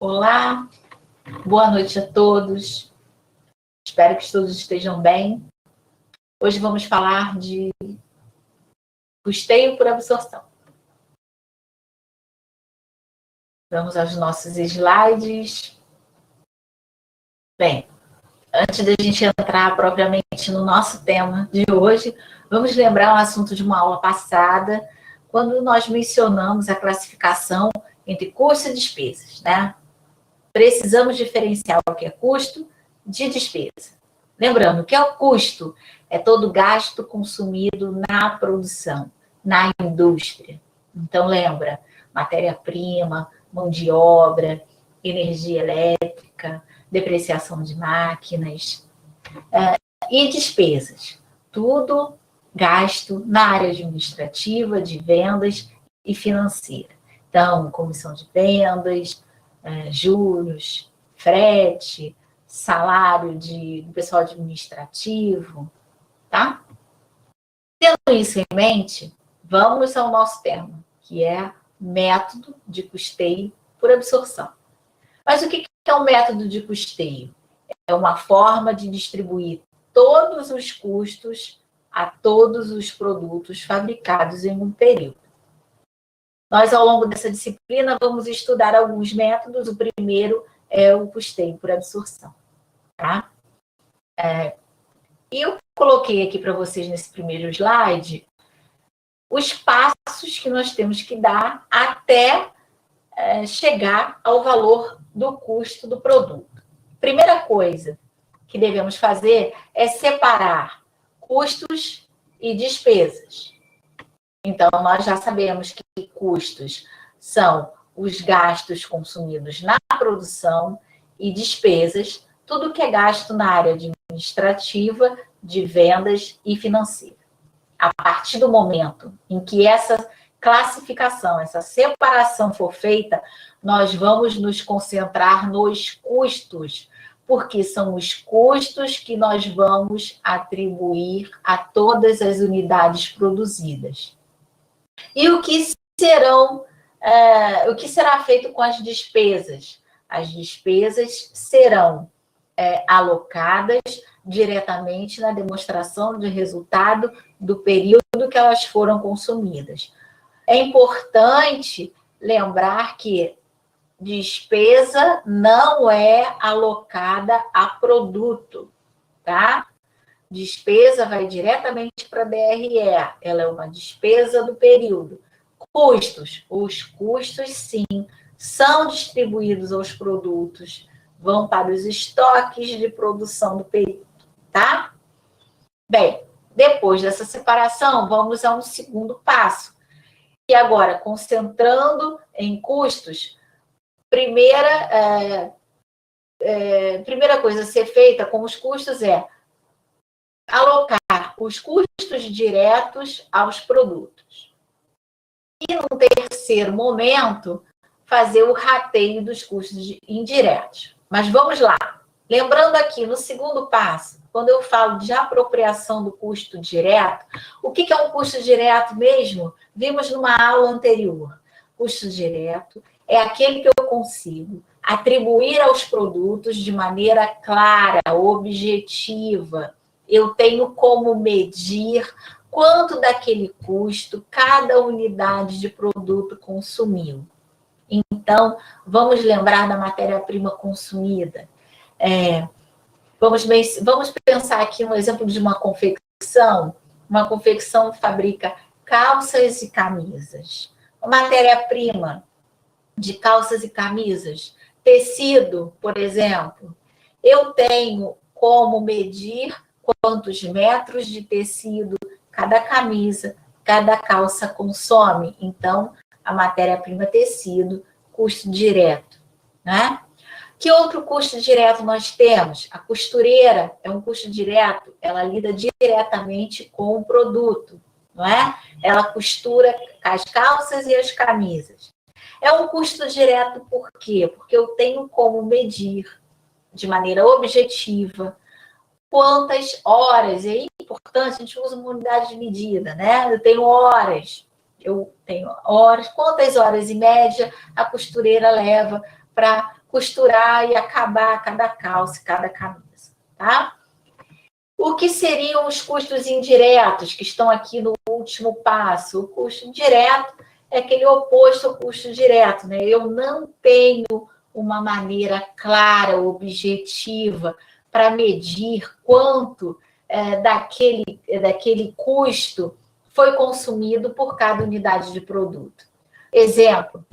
Olá, boa noite a todos. Espero que todos estejam bem. Hoje vamos falar de custeio por absorção. Vamos aos nossos slides. Bem, antes da gente entrar propriamente no nosso tema de hoje, vamos lembrar um assunto de uma aula passada, quando nós mencionamos a classificação entre custo e despesas, né? Precisamos diferenciar o que é custo de despesa. Lembrando que é o custo, é todo gasto consumido na produção, na indústria. Então, lembra, matéria-prima, mão de obra, energia elétrica, depreciação de máquinas e despesas. Tudo gasto na área administrativa, de vendas e financeira. Então, comissão de vendas, juros, frete, salário do pessoal administrativo, tá? Tendo isso em mente, vamos ao nosso tema, que é método de custeio por absorção. Mas o que é um método de custeio? É uma forma de distribuir todos os custos a todos os produtos fabricados em um período. Nós, ao longo dessa disciplina, vamos estudar alguns métodos. O primeiro é o custeio por absorção. Tá? E eu coloquei aqui para vocês, nesse primeiro slide, os passos que nós temos que dar até chegar ao valor do custo do produto. Primeira coisa que devemos fazer é separar custos e despesas. Então, nós já sabemos que custos são os gastos consumidos na produção e despesas, tudo que é gasto na área administrativa, de vendas e financeira. A partir do momento em que essa classificação, essa separação for feita, nós vamos nos concentrar nos custos, porque são os custos que nós vamos atribuir a todas as unidades produzidas. E o que será feito com as despesas? As despesas serão alocadas diretamente na demonstração de resultado do período que elas foram consumidas. É importante lembrar que despesa não é alocada a produto, tá? Despesa vai diretamente para a DRE, ela é uma despesa do período. Custos, os custos, sim, são distribuídos aos produtos, vão para os estoques de produção do período, tá? Bem, depois dessa separação, vamos a um segundo passo, que agora, concentrando em custos, primeira coisa a ser feita com os custos é alocar os custos diretos aos produtos. E, num terceiro momento, fazer o rateio dos custos indiretos. Mas vamos lá. Lembrando aqui, no segundo passo, quando eu falo de apropriação do custo direto, o que é um custo direto mesmo? Vimos numa aula anterior. Custo direto é aquele que eu consigo atribuir aos produtos de maneira clara, objetiva. Eu tenho como medir quanto daquele custo cada unidade de produto consumiu. Então, vamos lembrar da matéria-prima consumida. Vamos pensar aqui um exemplo de uma confecção. Uma confecção fabrica calças e camisas. Matéria-prima de calças e camisas, tecido, por exemplo. Eu tenho como medir quantos metros de tecido cada camisa, cada calça consome. Então, a matéria-prima tecido, custo direto, né? Que outro custo direto nós temos? A costureira é um custo direto, ela lida diretamente com o produto, não é? Ela costura as calças e as camisas. É um custo direto por quê? Porque eu tenho como medir de maneira objetiva quantas horas, e é importante, a gente usa uma unidade de medida, né? Eu tenho horas, quantas horas em média a costureira leva para costurar e acabar cada calça, cada camisa, tá? O que seriam os custos indiretos, que estão aqui no último passo? O custo indireto é aquele oposto ao custo direto, né? Eu não tenho uma maneira clara, objetiva, para medir quanto daquele custo foi consumido por cada unidade de produto. Exemplo,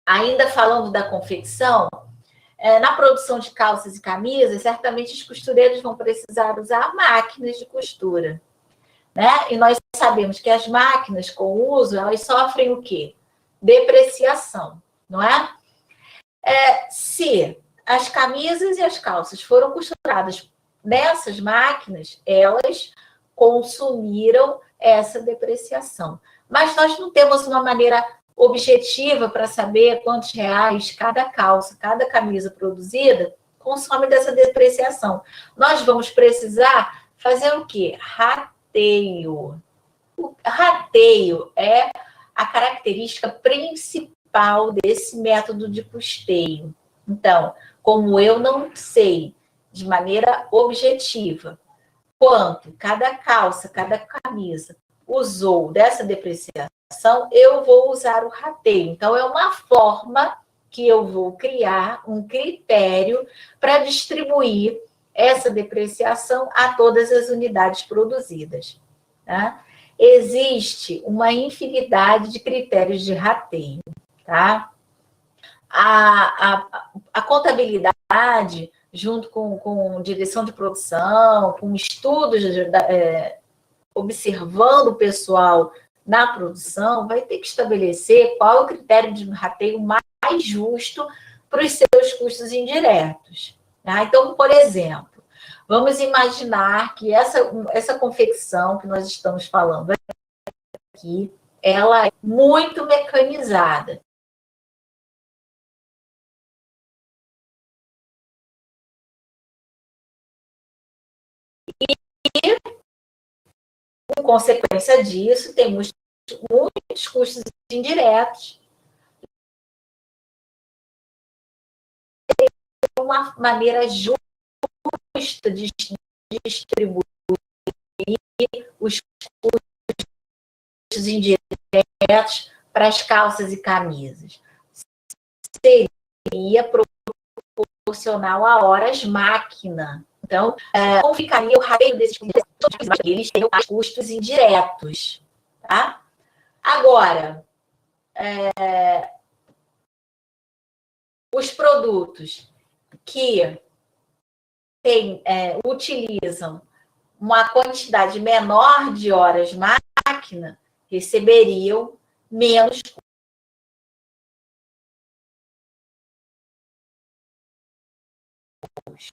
ainda falando da confecção, na produção de calças e camisas, certamente os costureiros vão precisar usar máquinas de costura, né? E nós sabemos que as máquinas, com o uso, elas sofrem o quê? Depreciação, não é? Se as camisas e as calças foram costuradas nessas máquinas, elas consumiram essa depreciação. Mas nós não temos uma maneira objetiva para saber quantos reais cada calça, cada camisa produzida consome dessa depreciação. Nós vamos precisar fazer o quê? Rateio. O rateio é a característica principal desse método de custeio. Então, como eu não sei de maneira objetiva quanto cada calça, cada camisa usou dessa depreciação, eu vou usar o rateio. Então, é uma forma que eu vou criar um critério para distribuir essa depreciação a todas as unidades produzidas, tá? Existe uma infinidade de critérios de rateio, tá? A contabilidade, junto com direção de produção, com estudos, observando o pessoal na produção, vai ter que estabelecer qual é o critério de rateio mais justo para os seus custos indiretos. Tá? Então, por exemplo, vamos imaginar que essa confecção que nós estamos falando aqui, ela é muito mecanizada. E, com consequência disso, temos muitos custos indiretos. Uma maneira justa de distribuir os custos indiretos para as calças e camisas seria proporcional a horas máquina. Então, como ficaria o rateio desses custos? Eles têm os custos indiretos. Tá? Agora, os produtos que utilizam uma quantidade menor de horas máquina receberiam menos custos.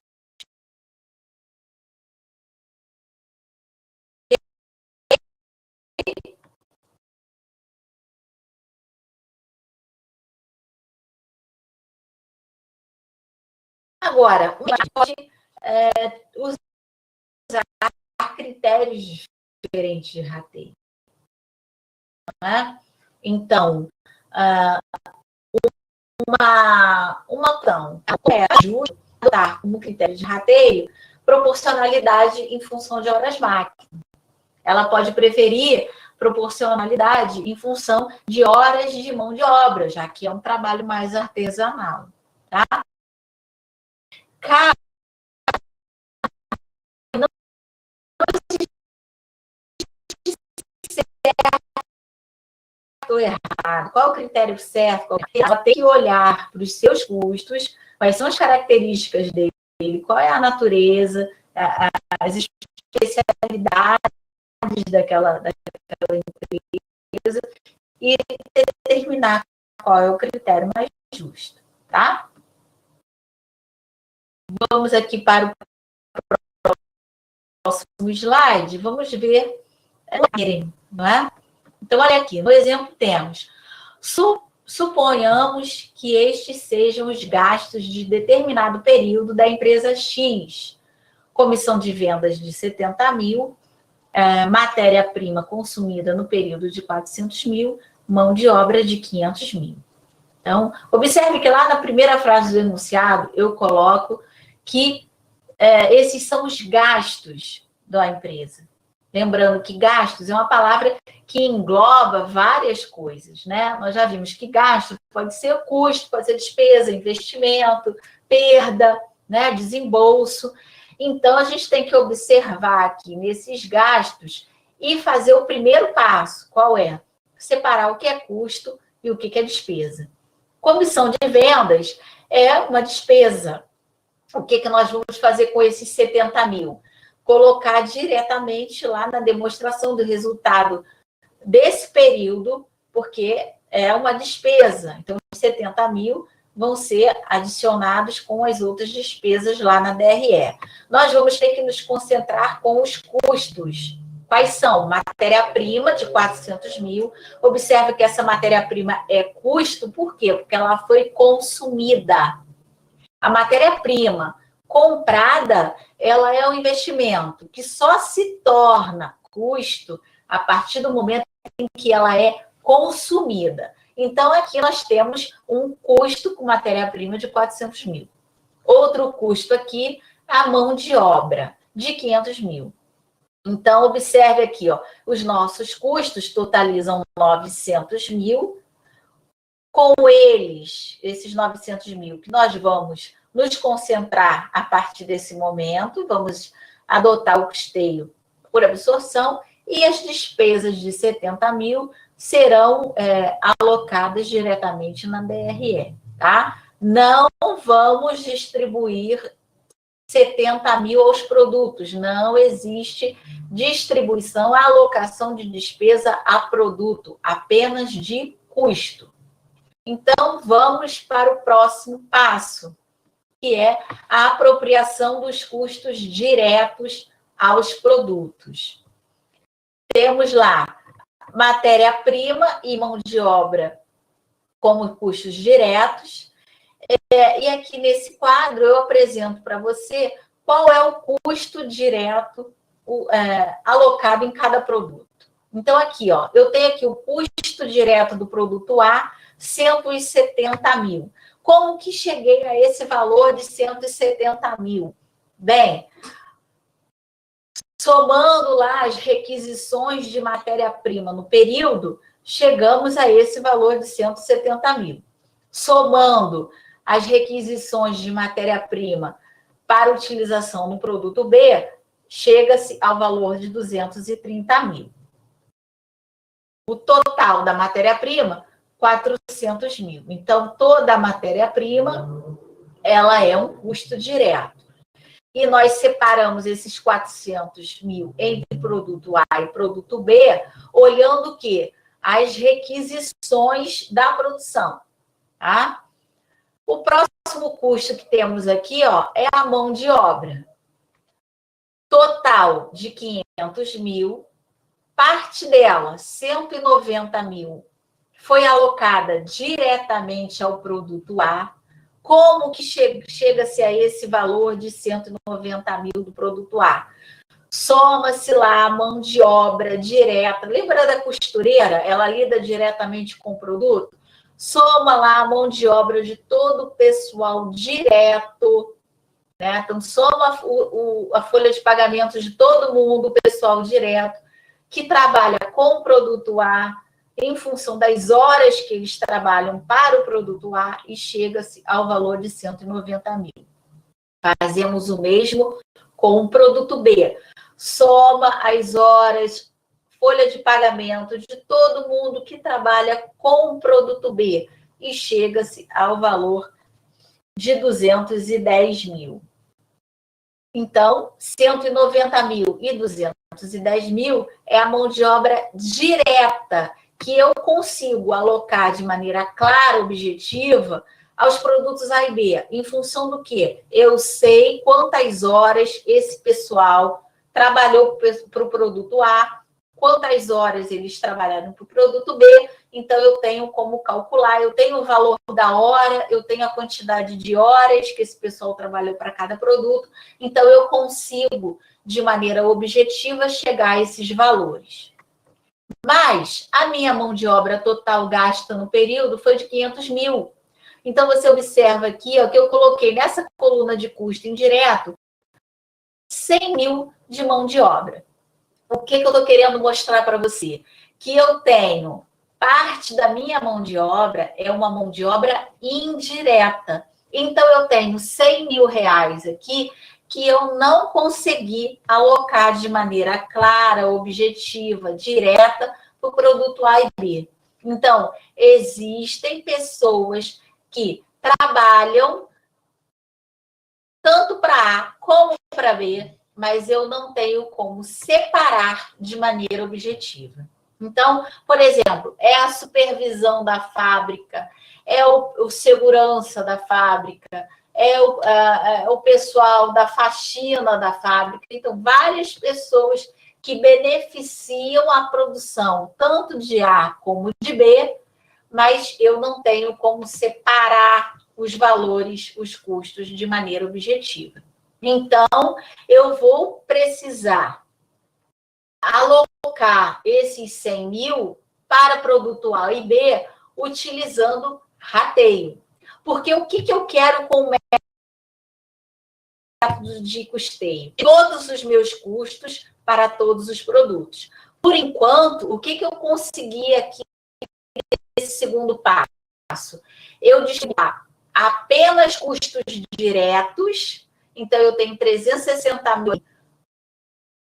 Agora, a gente pode usar critérios diferentes de rateio. Né? Então, uma justa como critério de rateio proporcionalidade em função de horas máquina. Ela pode preferir proporcionalidade em função de horas de mão de obra, já que é um trabalho mais artesanal. Tá? Não existe certo ou errado. Qual é o critério certo? Ela tem que olhar para os seus custos, quais são as características dele, qual é a natureza, as especialidades daquela empresa e determinar qual é o critério mais justo, tá? Vamos aqui para o próximo slide, vamos ver, não é? Então, olha aqui, no exemplo temos, suponhamos que estes sejam os gastos de determinado período da empresa X, comissão de vendas de 70 mil, matéria-prima consumida no período de 400 mil, mão de obra de 500 mil. Então, observe que lá na primeira frase do enunciado, eu coloco que esses são os gastos da empresa. Lembrando que gastos é uma palavra que engloba várias coisas, né? Nós já vimos que gasto pode ser custo, pode ser despesa, investimento, perda, né? Desembolso. Então, a gente tem que observar aqui nesses gastos e fazer o primeiro passo. Qual é? Separar o que é custo e o que é despesa. Comissão de vendas é uma despesa. O que nós vamos fazer com esses 70 mil? Colocar diretamente lá na demonstração do resultado desse período, porque é uma despesa. Então, os 70 mil vão ser adicionados com as outras despesas lá na DRE. Nós vamos ter que nos concentrar com os custos. Quais são? Matéria-prima de 400 mil. Observe que essa matéria-prima é custo, por quê? Porque ela foi consumida. A matéria-prima comprada, ela é um investimento que só se torna custo a partir do momento em que ela é consumida. Então, aqui nós temos um custo com matéria-prima de 400 mil. Outro custo aqui, a mão de obra, de 500 mil. Então, observe aqui, ó, os nossos custos totalizam 900 mil. Com eles, esses 900 mil, que nós vamos nos concentrar a partir desse momento, vamos adotar o custeio por absorção, e as despesas de 70 mil serão alocadas diretamente na DRE, tá? Não vamos distribuir 70 mil aos produtos, não existe distribuição, alocação de despesa a produto, apenas de custo. Então, vamos para o próximo passo, que é a apropriação dos custos diretos aos produtos. Temos lá matéria-prima e mão de obra como custos diretos. E aqui nesse quadro eu apresento para você qual é o custo direto alocado em cada produto. Então, aqui, ó, eu tenho aqui o custo direto do produto A, 170 mil. Como que cheguei a esse valor de 170 mil? Bem, somando lá as requisições de matéria-prima no período, chegamos a esse valor de 170 mil. Somando as requisições de matéria-prima para utilização no produto B, chega-se ao valor de 230 mil. O total da matéria-prima, 400 mil. Então, toda a matéria-prima, ela é um custo direto. E nós separamos esses 400 mil entre produto A e produto B, olhando o quê? As requisições da produção, tá? O próximo custo que temos aqui, ó, é a mão de obra. Total de 500 mil, parte dela, 190 mil, foi alocada diretamente ao produto A. Como que chega-se a esse valor de 190 mil do produto A? Soma-se lá a mão de obra direta. Lembra da costureira? Ela lida diretamente com o produto? Soma lá a mão de obra de todo o pessoal direto, né? Então, soma a folha de pagamento de todo mundo, o pessoal direto, que trabalha com o produto A, em função das horas que eles trabalham para o produto A, e chega-se ao valor de 190 mil. Fazemos o mesmo com o produto B. Soma as horas, folha de pagamento de todo mundo que trabalha com o produto B, e chega-se ao valor de 210 mil. Então, 190 mil e 210 mil é a mão de obra direta que eu consigo alocar de maneira clara, objetiva, aos produtos A e B. Em função do quê? Eu sei quantas horas esse pessoal trabalhou para o produto A, quantas horas eles trabalharam para o produto B, então eu tenho como calcular, eu tenho o valor da hora, eu tenho a quantidade de horas que esse pessoal trabalhou para cada produto, então eu consigo, de maneira objetiva, chegar a esses valores. Mas a minha mão de obra total gasta no período foi de 500 mil. Então, você observa aqui ó, que eu coloquei nessa coluna de custo indireto 100 mil de mão de obra. O que eu estou querendo mostrar para você? Que eu tenho parte da minha mão de obra é uma mão de obra indireta. Então, eu tenho 100 mil reais aqui que eu não consegui alocar de maneira clara, objetiva, direta para o produto A e B. Então, existem pessoas que trabalham tanto para A como para B, mas eu não tenho como separar de maneira objetiva. Então, por exemplo, é a supervisão da fábrica, é o segurança da fábrica, é o pessoal da faxina da fábrica. Então, várias pessoas que beneficiam a produção tanto de A como de B, mas eu não tenho como separar os valores, os custos de maneira objetiva. Então, eu vou precisar alocar esses 100 mil para produto A e B utilizando rateio. Porque o que eu quero com o método de custeio? Todos os meus custos para todos os produtos. Por enquanto, o que eu consegui aqui nesse segundo passo? Eu distribuí apenas custos diretos, então eu tenho 360 mil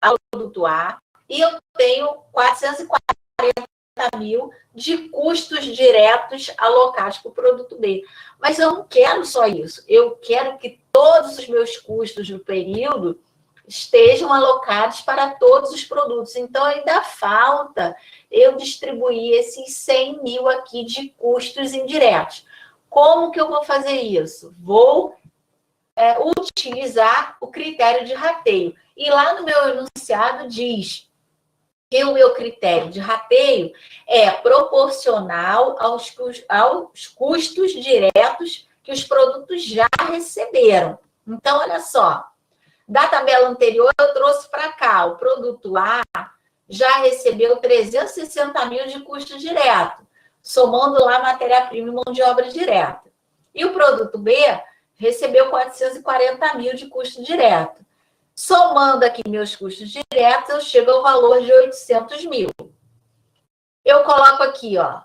ao produto A e eu tenho 440 mil de custos diretos alocados para o produto B. Mas eu não quero só isso, eu quero que todos os meus custos do período estejam alocados para todos os produtos. Então, ainda falta eu distribuir esses 100 mil aqui de custos indiretos. Como que eu vou fazer isso? Vou utilizar o critério de rateio. E lá no meu enunciado diz que o meu critério de rateio é proporcional aos custos diretos que os produtos já receberam. Então, olha só, da tabela anterior eu trouxe para cá, o produto A já recebeu 360 mil de custo direto, somando lá matéria-prima e mão de obra direta. E o produto B recebeu 440 mil de custo direto. Somando aqui meus custos diretos, eu chego ao valor de 800 mil. Eu coloco aqui, ó,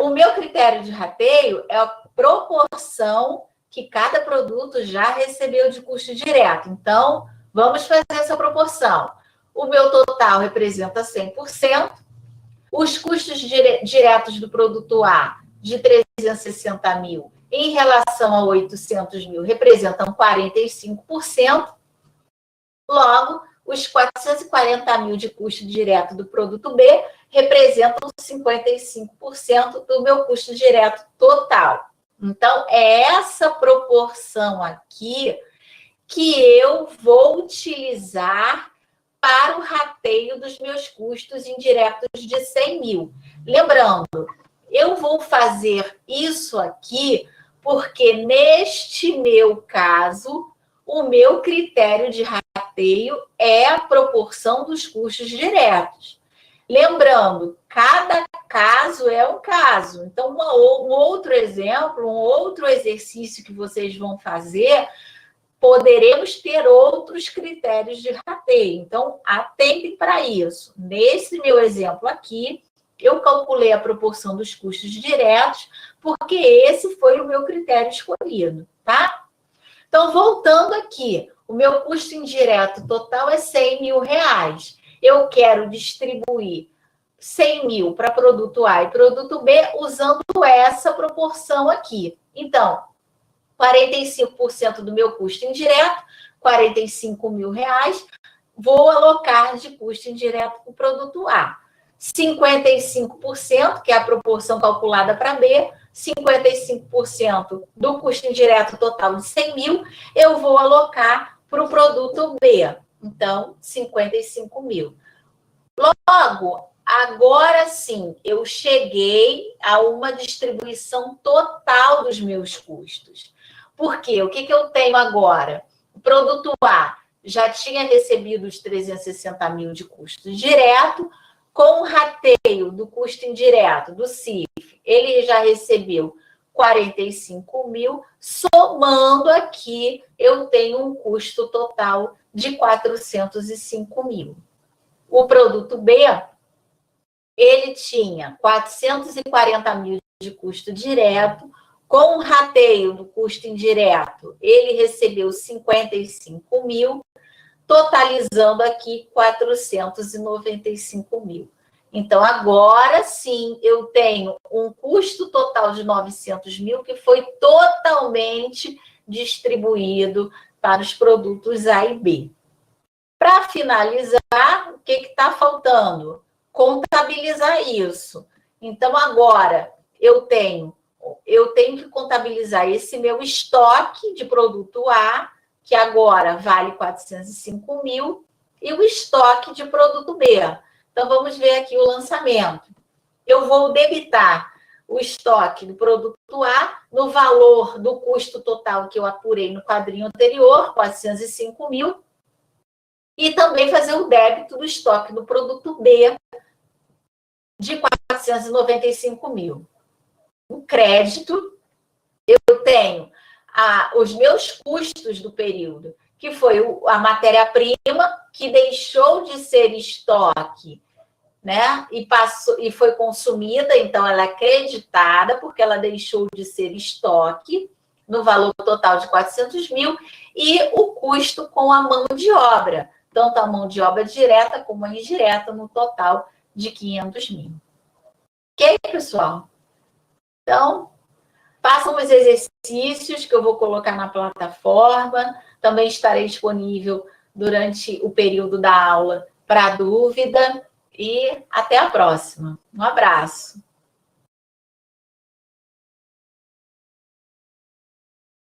o meu critério de rateio é a proporção que cada produto já recebeu de custo direto. Então, vamos fazer essa proporção. O meu total representa 100%. Os custos diretos do produto A, de 360 mil, em relação a 800 mil, representam 45%. Logo, os 440 mil de custo direto do produto B representam 55% do meu custo direto total. Então, é essa proporção aqui que eu vou utilizar para o rateio dos meus custos indiretos de 100 mil. Lembrando, eu vou fazer isso aqui porque, neste meu caso, o meu critério de rateio é a proporção dos custos diretos. Lembrando, cada caso é um caso. Então, um outro exemplo, um outro exercício que vocês vão fazer, poderemos ter outros critérios de rateio. Então, atentem para isso. Nesse meu exemplo aqui, eu calculei a proporção dos custos diretos, porque esse foi o meu critério escolhido, tá? Então, voltando aqui, o meu custo indireto total é 100 mil reais. Eu quero distribuir 100 mil para produto A e produto B usando essa proporção aqui. Então, 45% do meu custo indireto, 45 mil reais, vou alocar de custo indireto para o produto A. 55%, que é a proporção calculada para B, 55% do custo indireto total de 100 mil, eu vou alocar para o produto B. Então, 55 mil. Logo, agora sim, eu cheguei a uma distribuição total dos meus custos. Por quê? O que eu tenho agora? O produto A já tinha recebido os 360 mil de custo direto, com o rateio do custo indireto, do CIF, ele já recebeu 45 mil, somando aqui, eu tenho um custo total de 405 mil. O produto B, ele tinha 440 mil de custo direto, com o rateio do custo indireto, ele recebeu 55 mil, totalizando aqui 495 mil. Então, agora sim, eu tenho um custo total de 900 mil que foi totalmente distribuído para os produtos A e B. Para finalizar, o que está faltando? Contabilizar isso. Então, agora, eu tenho que contabilizar esse meu estoque de produto A, que agora vale 405 mil, e o estoque de produto B. Então, vamos ver aqui o lançamento. Eu vou debitar o estoque do produto A no valor do custo total que eu apurei no quadrinho anterior, 405 mil, e também fazer o débito do estoque do produto B de 495 mil. No crédito, eu tenho os meus custos do período, que foi a matéria-prima, que deixou de ser estoque, né? E foi consumida, então ela é creditada, porque ela deixou de ser estoque, no valor total de 400 mil, e o custo com a mão de obra, tanto a mão de obra direta como a indireta, no total de 500 mil. Ok, pessoal? Então, façam os exercícios que eu vou colocar na plataforma. Também estarei disponível durante o período da aula para dúvida. E até a próxima. Um abraço.